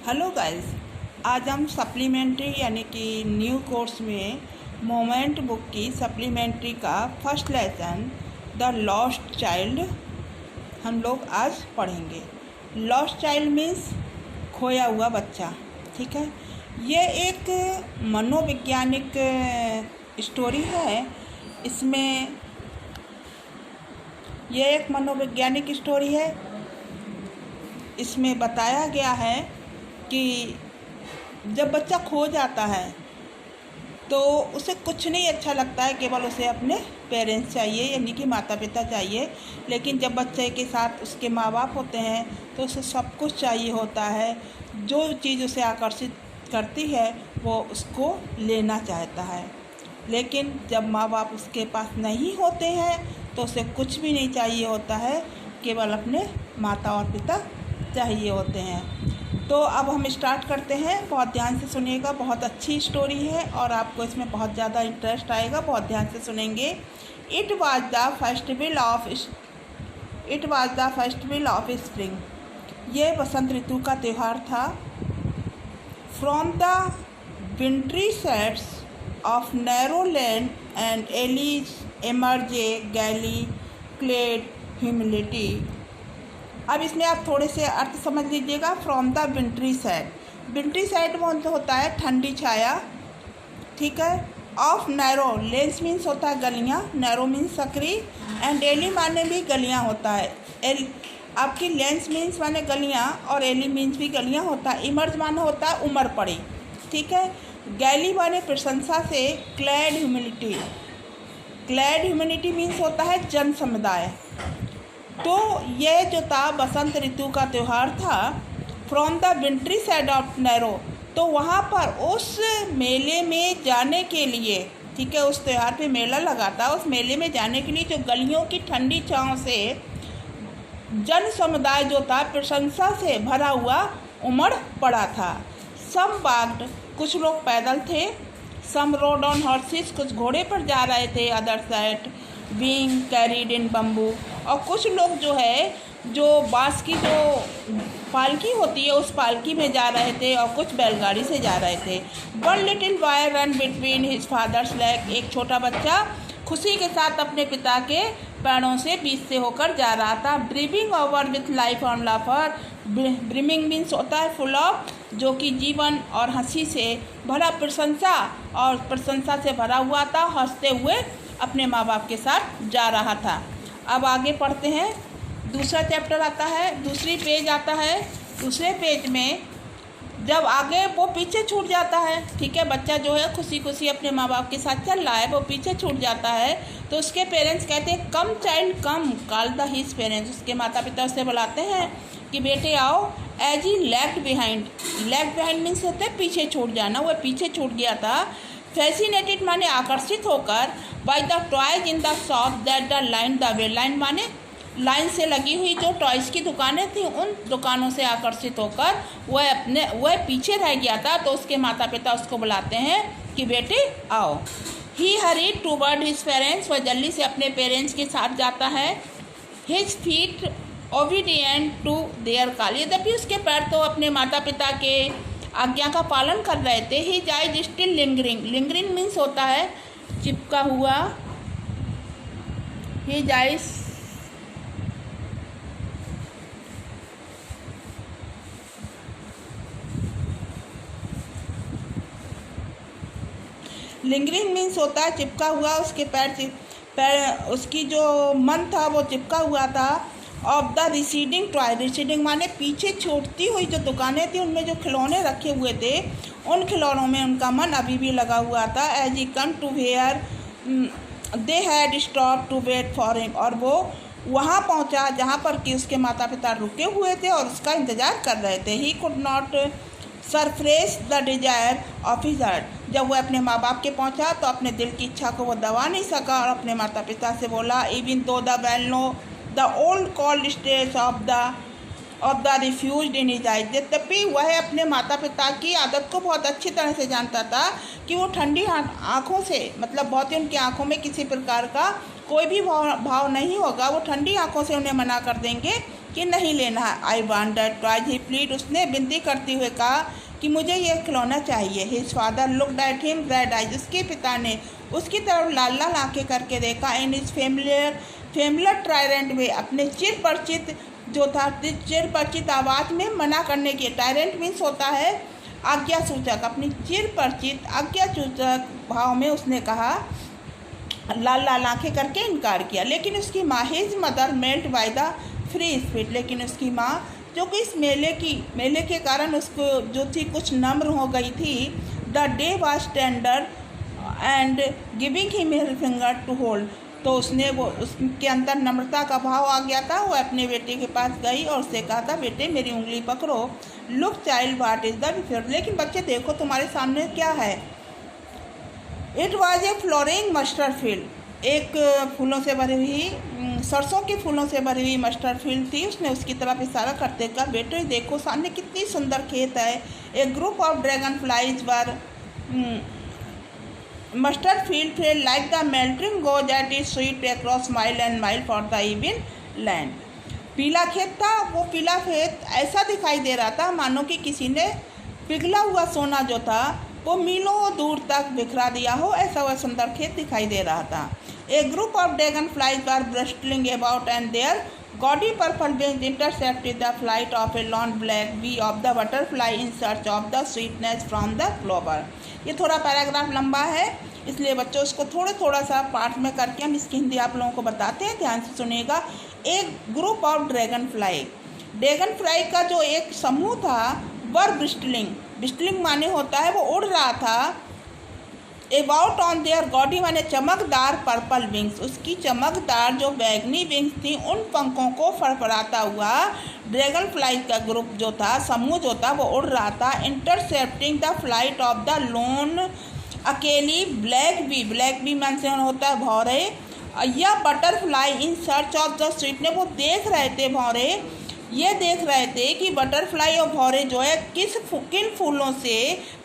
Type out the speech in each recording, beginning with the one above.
Hello guys, आज हम supplementary यानी कि न्यू कोर्स में मोमेंट बुक की सप्लीमेंट्री का first lesson the lost child हम लोग आज पढ़ेंगे। लॉस्ट चाइल्ड मीन्स खोया हुआ बच्चा। ठीक है, ये एक मनोवैज्ञानिक स्टोरी है। इसमें ये एक मनोवैज्ञानिक स्टोरी है। इसमें बताया गया है कि जब बच्चा खो जाता है तो उसे कुछ नहीं अच्छा लगता है, केवल उसे अपने पेरेंट्स चाहिए यानी कि माता पिता चाहिए। लेकिन जब बच्चे के साथ उसके माँ बाप होते हैं तो उसे सब कुछ चाहिए होता है। जो चीज़ उसे आकर्षित करती है वो उसको लेना चाहता है। लेकिन जब माँ बाप उसके पास नहीं होते हैं तो उसे कुछ भी नहीं चाहिए होता है, केवल अपने माता और पिता चाहिए होते हैं। तो अब हम स्टार्ट करते हैं। बहुत ध्यान से सुनिएगा, बहुत अच्छी स्टोरी है और आपको इसमें बहुत ज़्यादा इंटरेस्ट आएगा। बहुत ध्यान से सुनेंगे। It was the festival of spring. ये बसंत ऋतु का त्यौहार था। From the wintry sets of narrow land and alleys emerge a gaily clad humility. अब इसमें आप थोड़े से अर्थ समझ लीजिएगा। फ्रॉम द विंट्री साइड वो होता है ठंडी छाया। ठीक है। ऑफ नैरो लेंस मीन्स होता है गलियाँ, नैरो मीन्स सकरी, एंड एली माने भी गलियाँ होता है। आपकी लेंस मीन्स माने गलियाँ और एली मीन्स भी गलियाँ होता है। इमर्ज माने होता है उमड़ पड़ी। ठीक है। गैली माने प्रशंसा से। क्लैड ह्यूमिनिटी मीन्स होता है जन समुदाय। तो ये जो था बसंत ऋतु का त्यौहार था। From the विंट्री side of narrow, तो वहाँ पर उस मेले में जाने के लिए, ठीक है, उस त्यौहार पे मेला लगा था, उस मेले में जाने के लिए जो गलियों की ठंडी छाँव से जन समुदाय जो था प्रशंसा से भरा हुआ उमड़ पड़ा था। सम वॉक्ड, कुछ लोग पैदल थे। सम रोड ऑन हॉर्सेस, कुछ घोड़े पर जा रहे थे। अदर साइड बीइंग कैरीड इन बम्बू, और कुछ लोग जो है जो बांस की जो पालकी होती है उस पालकी में जा रहे थे, और कुछ बैलगाड़ी से जा रहे थे। One little boy run between his father's leg, एक छोटा बच्चा खुशी के साथ अपने पिता के पैरों से बीच से होकर जा रहा था। Brimming over with life on laughter, brimming means होता है फुल ऑफ, जो कि जीवन और हंसी से भरा, प्रशंसा से भरा हुआ था, हंसते हुए अपने माँ बाप के साथ जा रहा था। अब आगे पढ़ते हैं। दूसरा चैप्टर आता है, दूसरी पेज आता है। दूसरे पेज में जब आगे वो पीछे छूट जाता है, ठीक है, बच्चा जो है खुशी खुशी अपने माँ बाप के साथ चल रहा है, वो पीछे छूट जाता है, तो उसके पेरेंट्स कहते हैं come child come, call the his parents, उसके माता पिता उससे बुलाते हैं कि बेटे आओ। As he left behind means होता है पीछे छूट जाना, वह पीछे छूट गया था। फैसिनेटेड माने आकर्षित होकर, by the toys in the shop that the line the way, line माने लाइन से लगी हुई जो टॉयज़ की दुकानें थी, उन दुकानों से आकर्षित होकर वह पीछे रह गया था। तो उसके माता पिता उसको बुलाते हैं कि बेटे आओ। He hurried toward his parents, वह जल्दी से अपने पेरेंट्स के साथ जाता है। His feet obedient to their call, यद्यपि उसके पैर तो अपने माता पिता के आज्ञा का पालन कर रहे थे। ही जाइज स्टिल लिंगरिंग मीन्स होता है चिपका हुआ। ही जाइज लिंगरिंग मीन्स होता है चिपका हुआ, उसके पैर उसकी जो मन था वो चिपका हुआ था। Of the receding toy, receding माने पीछे छूटती हुई जो दुकानें थी उनमें जो खिलौने रखे हुए थे उन खिलौनों में उनका मन अभी भी लगा हुआ था। As he come to where they had stopped to wait for him, और वो वहाँ पहुँचा जहाँ पर कि उसके माता पिता रुके हुए थे और उसका इंतज़ार कर रहे थे। He could not surface the desire of his heart, जब वह अपने माँ बाप के पहुँचा तो अपने दिल की इच्छा को वो दबा नहीं सका और अपने माता पिता से बोला, even though the well know the old called stage of the refuge in his eyes, यद्यपि वह अपने माता पिता की आदत को बहुत अच्छी तरह से जानता था कि वो ठंडी आँखों से, मतलब बहुत ही उनकी आँखों में किसी प्रकार का कोई भी भाव नहीं होगा, वो ठंडी आंखों से उन्हें मना कर देंगे कि नहीं लेना है। I want that toys he plead, उसने विनती करते हुए कहा कि मुझे यह खिलौना चाहिए। His father looked at him red eyes, उसके पिता ने उसकी तरफ लाल लाल आंखें करके देखा। इन हिज फेमिलियर ट्रायरेंट वे, अपने चिर परिचित जो था चिर परिचित आवाज़ में मना करने के, टायरेंट मीन्स होता है आज्ञा सूचक, अपनी चिर परिचित आज्ञा सूचक भाव में उसने कहा, लाल लाल आंखें करके इनकार किया। लेकिन उसकी माँ, his mother melt by the free spirit, लेकिन उसकी माँ जो कि इस मेले के कारण उसको जो थी कुछ नम्र हो गई थी। The day was tender and giving him his finger to hold, तो उसने वो उसके अंदर नम्रता का भाव आ गया था। वो अपने बेटे के पास गई और उससे कहा था, बेटे मेरी उंगली पकड़ो। Look child what is the before, लेकिन बच्चे देखो तुम्हारे सामने क्या है। It was a flooring mustard field, एक फूलों से भरी हुई, सरसों के फूलों से भरी हुई मस्टर्ड फील्ड थी। उसने उसकी तरफ इशारा करते कहा, बेटे देखो सामने कितनी सुंदर खेत है। A group of dragonflies were mustard field fell like the melting go that is sweet across mile and mile for the even land. पीला खेत था, वो पीला खेत ऐसा दिखाई दे रहा था मानो कि किसी ने पिघला हुआ सोना जो था वो मीलों दूर तक बिखरा दिया हो, ऐसा वह सुंदर खेत दिखाई दे रहा था। A group of dragonflies were bristling about and their gaudy purple wings intercepted the flight of a long black V of the butterfly in search of the sweetness from the clover. ये थोड़ा paragraph लंबा है, इसलिए बच्चों इसको थोड़ा सा part में करके हम इसकी हिंदी आप लोगों को बताते हैं, ध्यान से सुनिएगा। एक ग्रुप ऑफ ड्रैगन फ्लाई का जो एक समूह था, वर ब्रिस्टलिंग माने होता है वो उड़ रहा था। अबाउट ऑन देयर गॉडी माने चमकदार पर्पल विंग्स, उसकी चमकदार जो बैगनी विंग्स थी उन पंखों को फड़फड़ाता हुआ ड्रैगन फ्लाई का ग्रुप जो था, समूह जो था वो उड़ रहा था। Intercepting the flight of the loan, अकेली ब्लैक बी मन से होता है भौरे, या butterfly in search of the sweet ने, वो देख रहे थे भौरे, ये देख रहे थे कि बटरफ्लाई और भौरे जो है किन फूलों से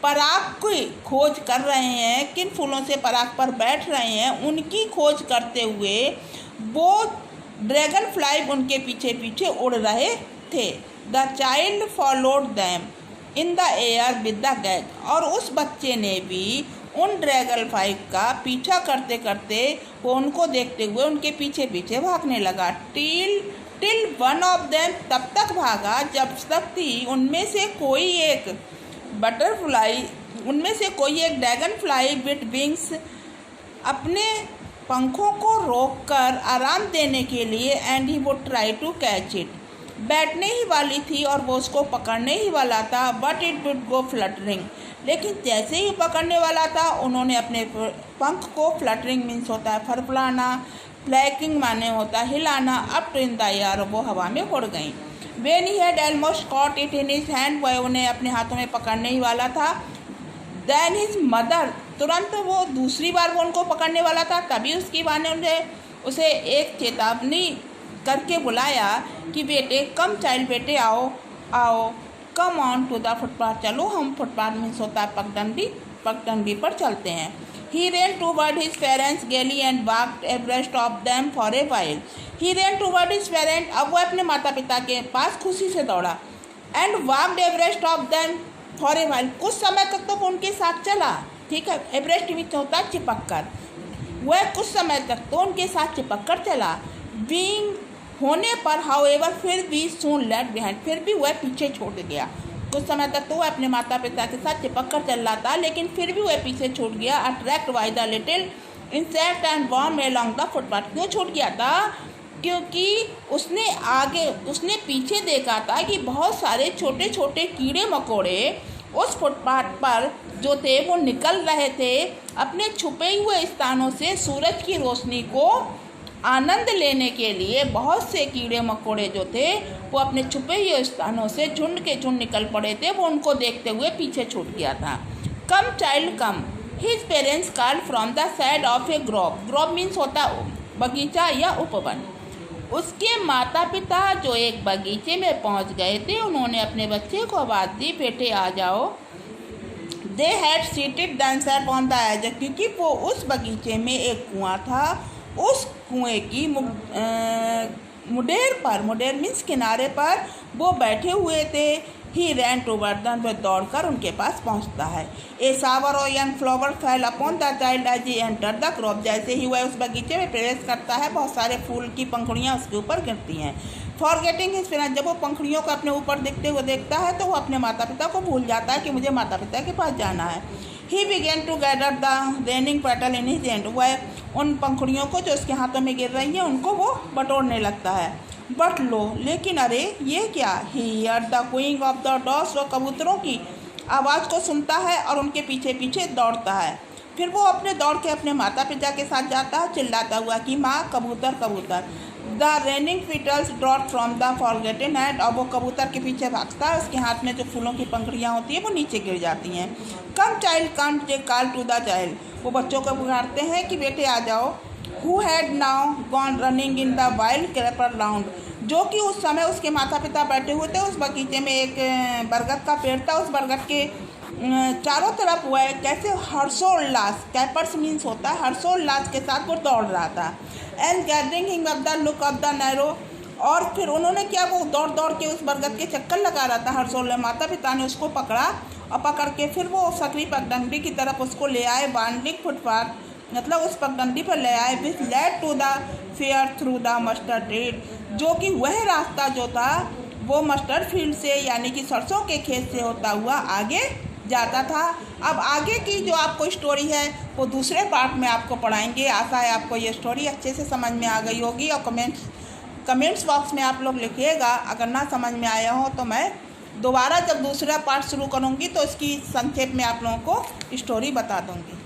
पराग की खोज कर रहे हैं, किन फूलों से पराग पर बैठ रहे हैं, उनकी खोज करते हुए वो ड्रैगन फ्लाई उनके पीछे पीछे उड़ रहे थे। The child followed them in the air with the gag, और उस बच्चे ने भी उन ड्रैगन फ्लाई का पीछा करते करते वो उनको देखते हुए उनके पीछे पीछे भागने लगा। टिल वन ऑफ देम, तब तक भागा जब तक थी उनमें से कोई एक ड्रैगन फ्लाई विद विंग्स, अपने पंखों को रोककर आराम देने के लिए, and he would try to catch it, बैठने ही वाली थी और वो उसको पकड़ने ही वाला था। But it would go fluttering, लेकिन जैसे ही पकड़ने वाला था उन्होंने अपने पंख को, फ्लटरिंग मीन्स होता है फड़फड़ाना, फ्लैकिंग माने होता है हिलाना, up to in the air, वो हवा में उड़ गई। When he had almost caught it in his hand, वह उन्हें अपने हाथों में पकड़ने ही वाला था। देन हिज मदर, तुरंत वो दूसरी बार वो उनको पकड़ने वाला था, तभी उसकी माँ ने उसे एक चेतावनी करके बुलाया कि बेटे कम चाइल्ड, बेटे आओ आओ, come on to the footpath, चलो हम फुटपाथ मीन्स होता है पगडंडी पर चलते हैं। He ran toward his parents gaily and walked abreast of them for a while. He ran toward his parents, अब वो अपने माता पिता के पास खुशी से दौड़ा। And walked abreast of them for a while, कुछ समय तक तो वो उनके साथ चला, ठीक है। abreast मीन्स होता है चिपक कर, वह कुछ समय तक तो उनके साथ चिपक कर चला। Being होने पर however फिर भी soon left behind, फिर भी वह पीछे छोड़ गया। कुछ समय तक तो वह अपने माता पिता के साथ चिपक कर चल रहा था, लेकिन फिर भी वह पीछे छूट गया। Attract by the little insect and worm along the footpath, क्यों छूट गया था? क्योंकि उसने पीछे देखा था कि बहुत सारे छोटे छोटे कीड़े मकोड़े उस फुटपाथ पर जो थे वो निकल रहे थे अपने छुपे हुए स्थानों से सूरज की रोशनी को आनंद लेने के लिए। बहुत से कीड़े मकोड़े जो थे वो अपने छुपे हुए स्थानों से झुंड के झुंड निकल पड़े थे, वो उनको देखते हुए पीछे छूट गया था। Come child come, his parents called from the side of a grove means होता बगीचा या उपवन। उसके माता पिता जो एक बगीचे में पहुंच गए थे, उन्होंने अपने बच्चे को आवाज़ दी, बेटे आ जाओ। They had seated themselves on the edge, क्योंकि वो उस बगीचे में एक कुआं था, उस कुएं की मुडेर मीन्स किनारे पर वो बैठे हुए थे। ही रैन टूवर्ड देम, वह दौड़कर उनके पास पहुंचता है। A shower or young flower fell upon the child as he enter the crop, जैसे ही वह उस बगीचे में प्रवेश करता है बहुत सारे फूल की पंखुड़ियाँ उसके ऊपर गिरती हैं। फॉरगेटिंग हिज पेरेंट्स, जब वो पंखुड़ियों को अपने ऊपर दिखते हुए देखता है तो वो अपने माता पिता को भूल जाता है कि मुझे माता पिता के पास जाना है। He began to gather the raining petal in his hand, वह उन पंखुड़ियों को जो उसके हाथों में गिर रही हैं उनको वो बटोरने लगता है। बट लो, लेकिन अरे ये क्या, he hear the cooing of the doves, वो कबूतरों की आवाज़ को सुनता है और उनके पीछे पीछे दौड़ता है। फिर वो अपने दौड़ के अपने माता पिता के साथ जाता है चिल्लाता हुआ कि माँ कबूतर कबूतर। The raining petals drop from the forgotten hand, और वो कबूतर के पीछे भागता है, उसके हाथ में जो फूलों की पंखुड़ियाँ होती हैं वो नीचे गिर जाती हैं। Come child come they call to the child, वो बच्चों को पुकारते हैं कि बेटे आ जाओ। Who had now gone running in the wild creeper round, जो कि उस समय उसके माता पिता बैठे हुए थे उस बगीचे में। एक बरगद का पेड़ था, उस बरगद के चारों तरफ हुआ है कैसे हर्षोल्लास, कैपर्स मीन्स होता है हर्षोल्लास के साथ वो दौड़ रहा था। And gathering him up the look of the narrow, और फिर उन्होंने क्या, वो दौड़ दौड़ के उस बरगद के चक्कर लगा रहा था हर्षोल्लास। माता पिता ने उसको पकड़ा और पकड़ के फिर वो सकरी पगडंडी की तरफ उसको ले आए। बांडिंग फुटपाथ, मतलब उस पगडंडी पर ले आए। Which led to the fair through the mustard field, जो कि वह रास्ता जो था वो मस्टर्ड फील्ड से यानी कि सरसों के खेत से होता हुआ आगे जाता था। अब आगे की जो आपको स्टोरी है वो दूसरे पार्ट में आपको पढ़ाएंगे। आशा है आपको ये स्टोरी अच्छे से समझ में आ गई होगी, और कमेंट्स बॉक्स में आप लोग लिखिएगा अगर ना समझ में आया हो तो मैं दोबारा जब दूसरा पार्ट शुरू करूँगी तो इसकी संक्षेप में आप लोगों को स्टोरी बता दूँगी।